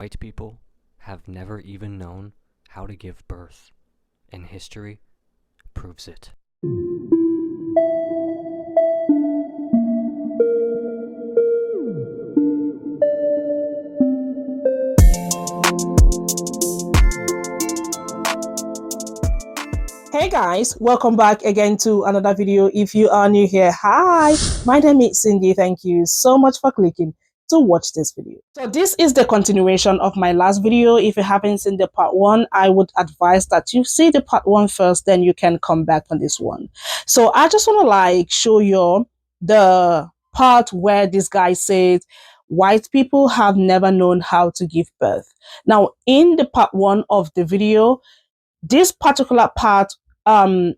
White people have never even known how to give birth, and history proves it. Hey guys, welcome back again to another video. If you are new here, hi, my name is Cindy. Thank you so much for clicking to watch this video. So this is the continuation of my last video. If you haven't seen the part one, I would advise that you see the part one first, then you can come back on this one. So I just want to show you the part where this guy said white people have never known how to give birth. Now in the part one of the video, this particular part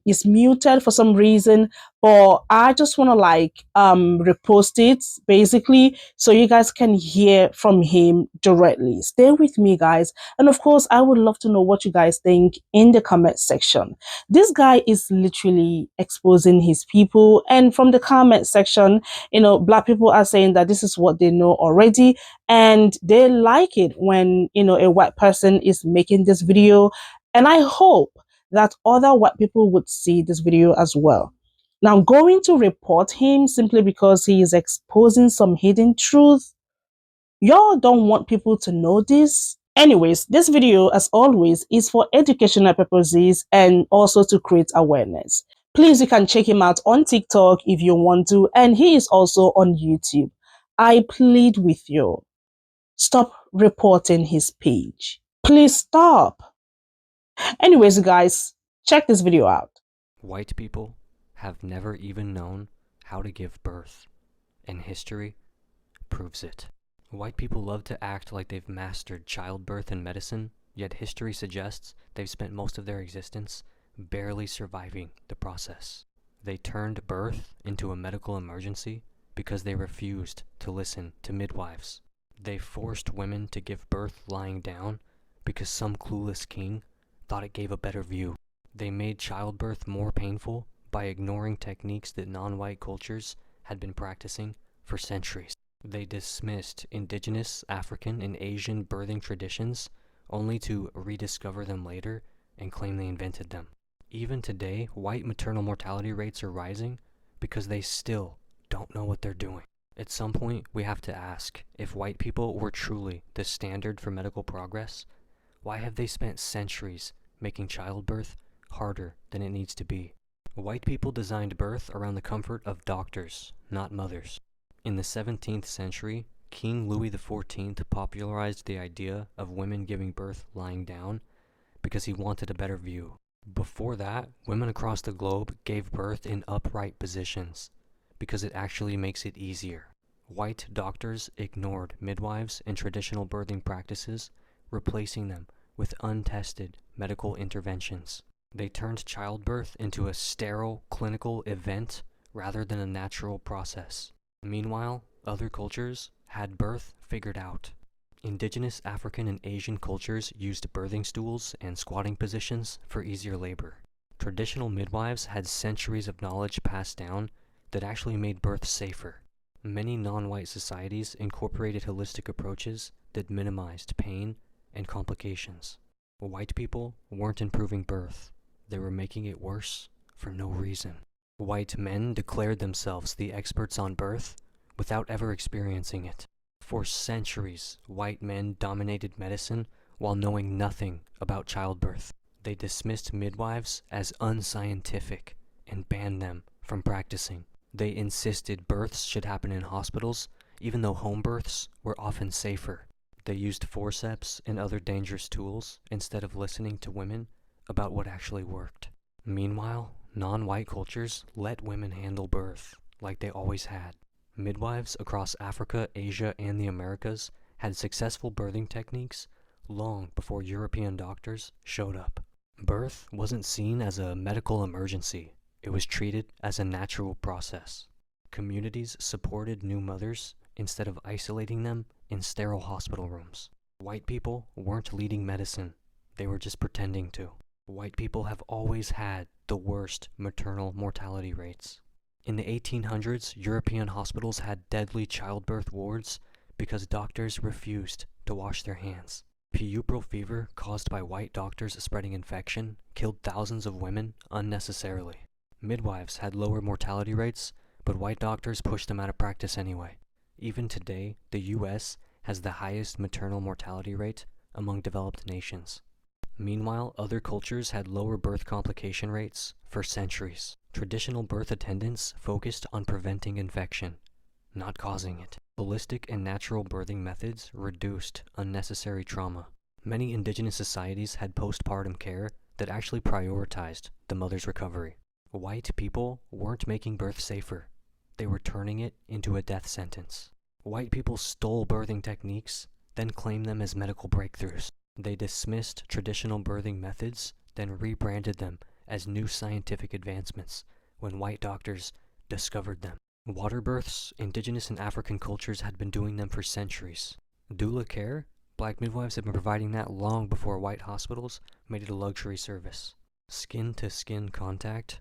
is muted for some reason, but I just want to repost it basically so you guys can hear from him directly. Stay with me, guys, and of course I would love to know what you guys think in the comment section. This guy is literally exposing his people, and from the comment section, black people are saying that this is what they know already, and they like it when a white person is making this video. And I hope that other white people would see this video as well. Now, I'm going to report him simply because he is exposing some hidden truth. Y'all don't want people to know this. Anyways, this video, as always, is for educational purposes and also to create awareness. Please, you can check him out on TikTok if you want to, and he is also on YouTube. I plead with you, stop reporting his page. Please stop. Anyways, guys, check this video out. White people have never even known how to give birth, and history proves it. White people love to act like they've mastered childbirth and medicine, yet history suggests they've spent most of their existence barely surviving the process. They turned birth into a medical emergency because they refused to listen to midwives. They forced women to give birth lying down because some clueless king thought it gave a better view. They made childbirth more painful by ignoring techniques that non-white cultures had been practicing for centuries. They dismissed indigenous African and Asian birthing traditions only to rediscover them later and claim they invented them. Even today, white maternal mortality rates are rising because they still don't know what they're doing. At some point, we have to ask, if white people were truly the standard for medical progress, why have they spent centuries making childbirth harder than it needs to be? White people designed birth around the comfort of doctors, not mothers. In the 17th century, King Louis XIV popularized the idea of women giving birth lying down because he wanted a better view. Before that, women across the globe gave birth in upright positions because it actually makes it easier. White doctors ignored midwives and traditional birthing practices, replacing them with untested medical interventions. They turned childbirth into a sterile clinical event rather than a natural process. Meanwhile, other cultures had birth figured out. Indigenous African and Asian cultures used birthing stools and squatting positions for easier labor. Traditional midwives had centuries of knowledge passed down that actually made birth safer. Many non-white societies incorporated holistic approaches that minimized pain and complications. White people weren't improving birth, they were making it worse for no reason. White men declared themselves the experts on birth without ever experiencing it. For centuries, white men dominated medicine while knowing nothing about childbirth. They dismissed midwives as unscientific and banned them from practicing. They insisted births should happen in hospitals, even though home births were often safer. They used forceps and other dangerous tools instead of listening to women about what actually worked. Meanwhile, non-white cultures let women handle birth like they always had. Midwives across Africa, Asia, and the Americas had successful birthing techniques long before European doctors showed up. Birth wasn't seen as a medical emergency. It was treated as a natural process. Communities supported new mothers instead of isolating them in sterile hospital rooms. White people weren't leading medicine, they were just pretending to. White people have always had the worst maternal mortality rates. In the 1800s, European hospitals had deadly childbirth wards because doctors refused to wash their hands. Puerperal fever caused by white doctors spreading infection killed thousands of women unnecessarily. Midwives had lower mortality rates, but white doctors pushed them out of practice anyway. Even today, the US has the highest maternal mortality rate among developed nations. Meanwhile, other cultures had lower birth complication rates for centuries. Traditional birth attendants focused on preventing infection, not causing it. Holistic and natural birthing methods reduced unnecessary trauma. Many indigenous societies had postpartum care that actually prioritized the mother's recovery. White people weren't making birth safer. They were turning it into a death sentence. White people stole birthing techniques, then claimed them as medical breakthroughs. They dismissed traditional birthing methods, then rebranded them as new scientific advancements when white doctors discovered them. Water births, indigenous and African cultures had been doing them for centuries. Doula care, black midwives had been providing that long before white hospitals made it a luxury service. Skin-to-skin contact,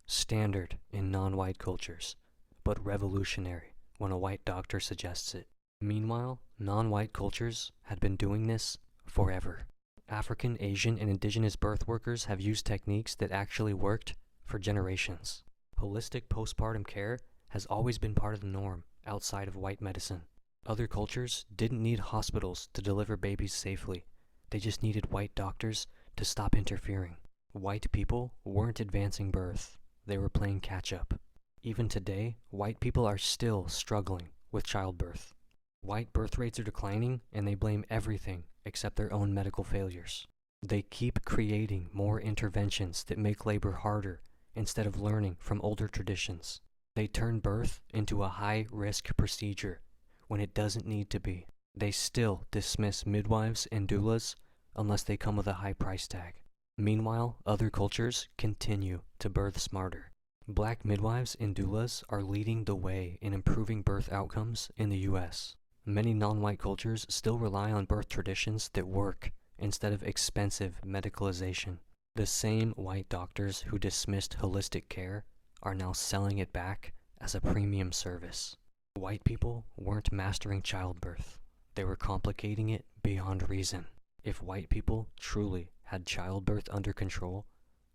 standard in non-white cultures, but revolutionary when a white doctor suggests it. Meanwhile, non-white cultures had been doing this forever. African, Asian, and indigenous birth workers have used techniques that actually worked for generations. Holistic postpartum care has always been part of the norm outside of white medicine. Other cultures didn't need hospitals to deliver babies safely. They just needed white doctors to stop interfering. White people weren't advancing birth. They were playing catch-up. Even today, white people are still struggling with childbirth. White birth rates are declining, and they blame everything except their own medical failures. They keep creating more interventions that make labor harder instead of learning from older traditions. They turn birth into a high-risk procedure when it doesn't need to be. They still dismiss midwives and doulas unless they come with a high price tag. Meanwhile, other cultures continue to birth smarter. Black midwives and doulas are leading the way in improving birth outcomes in the US. Many non-white cultures still rely on birth traditions that work instead of expensive medicalization. The same white doctors who dismissed holistic care are now selling it back as a premium service. White people weren't mastering childbirth. They were complicating it beyond reason. If white people truly had childbirth under control,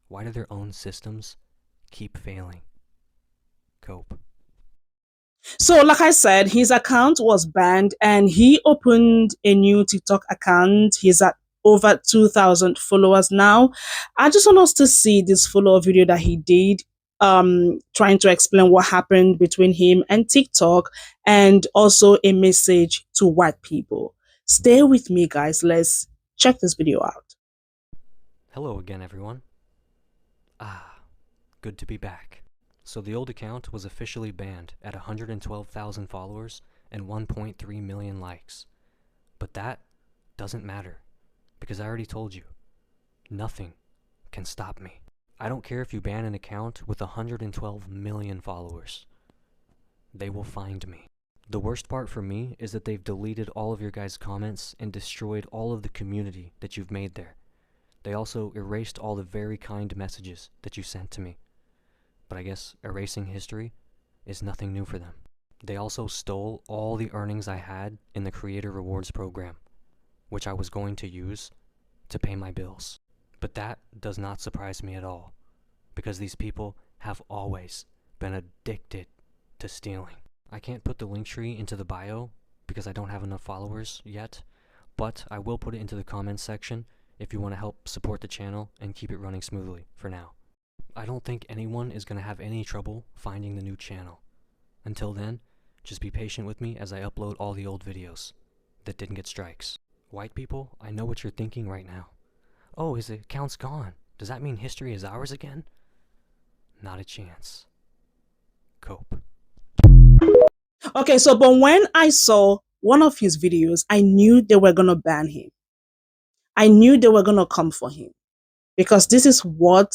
why do their own systems keep failing? Cope. So, like I said, his account was banned and he opened a new TikTok account. He's at over 2,000 followers now. I just want us to see this follow-up video that he did, trying to explain what happened between him and TikTok, and also a message to white people. Stay with me, guys. Let's check this video out. Hello again, everyone. Good to be back. So the old account was officially banned at 112,000 followers and 1.3 million likes. But that doesn't matter, because I already told you, nothing can stop me. I don't care if you ban an account with 112 million followers. They will find me. The worst part for me is that they've deleted all of your guys' comments and destroyed all of the community that you've made there. They also erased all the very kind messages that you sent to me. But I guess erasing history is nothing new for them. They also stole all the earnings I had in the Creator Rewards program, which I was going to use to pay my bills. But that does not surprise me at all, because these people have always been addicted to stealing. I can't put the link tree into the bio because I don't have enough followers yet, but I will put it into the comments section if you want to help support the channel and keep it running smoothly for now. I don't think anyone is going to have any trouble finding the new channel. Until then, just be patient with me as I upload all the old videos that didn't get strikes. White people, I know what you're thinking right now. Oh, his account's gone. Does that mean history is ours again? Not a chance. Cope. Okay, so but when I saw one of his videos, I knew they were going to ban him. I knew they were going to come for him, because this is what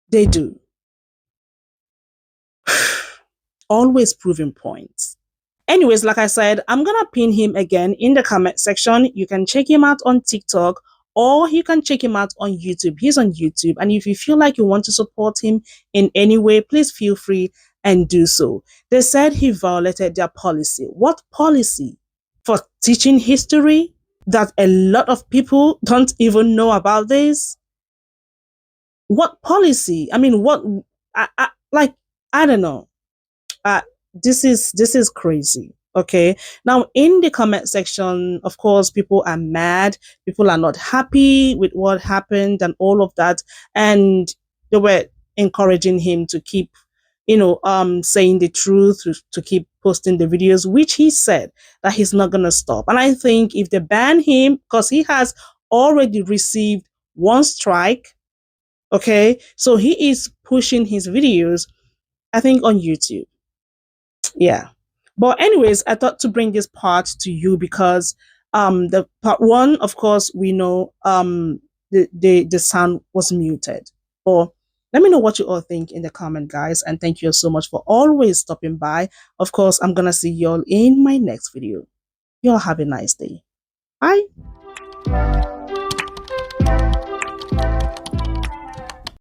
they do. Always proving points. Anyways, like I said, I'm going to pin him again in the comment section. You can check him out on TikTok, or you can check him out on YouTube. He's on YouTube. And if you feel like you want to support him in any way, please feel free and do so. They said he violated their policy. What policy? for teaching history that a lot of people don't even know about this? What policy? I mean, what? Like, I don't know. Uh, this is crazy. Okay. Now, in the comment section, of course, people are mad. People are not happy with what happened and all of that, and they were encouraging him to keep, saying the truth, to keep posting the videos, which he said that he's not gonna stop. And I think if they ban him, because he has already received one strike, okay, so he is pushing his videos, I think, on YouTube. Yeah. But anyways, I thought to bring this part to you because the part one, of course, we know the sound was muted. Or let me know what you all think in the comment, guys, and thank you so much for always stopping by. Of course, I'm gonna see y'all in my next video. Y'all have a nice day. Bye.